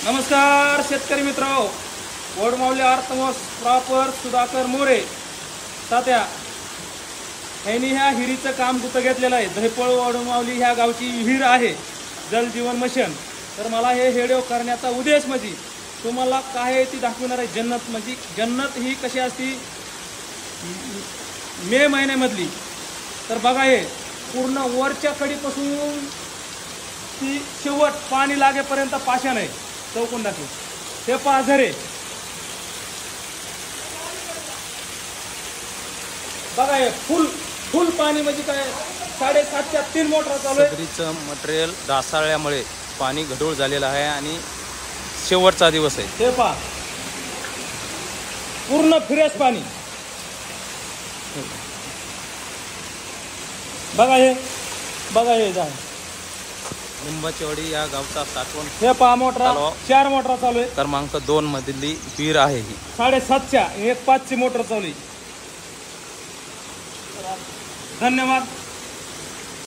नमस्कार शेतकरी मित्रांनो, वडमावली आर्थमोस प्रॉपर सुधाकर मोरे तात्या यांनी ह्या हिरीचं काम कुठं घेतलेलं आहे. दहिपळ वडमावली ह्या गावची विहीर आहे, जल जीवन मिशन. तर मला हे व्हिडिओ करण्याचा उद्देश म्हणजे तुम्हाला काय आहे ती दाखवणार आहे. जन्नत म्हणजे जन्नत ही कशी असती मे महिन्यामधली. तर बघा, हे पूर्ण वरच्या कडीपासून ती शेवट पाणी लागेपर्यंत पाषाण आहे. चौकून दाखव, हे पहा झरे. बघा, हे फुल पाणी म्हणजे काय 7.5च्या 3 मोटर चालू आहे. सदरीचं मटेरियल ढासाळल्यामुळे पाणी गढूळ झालेलं आहे आणि शेवटचा दिवस आहे. हे पहा, पूर्ण फ्रेश पाणी. बघा हे जा लिंबाचेवाडी या गावचा साठवण हे पहा मोटर, 4 मोटर चालू आहे. क्रमांक 2 मधली विहीर आहे ही. 7.5च्या 1.5ची मोटर चालू आहे. धन्यवाद.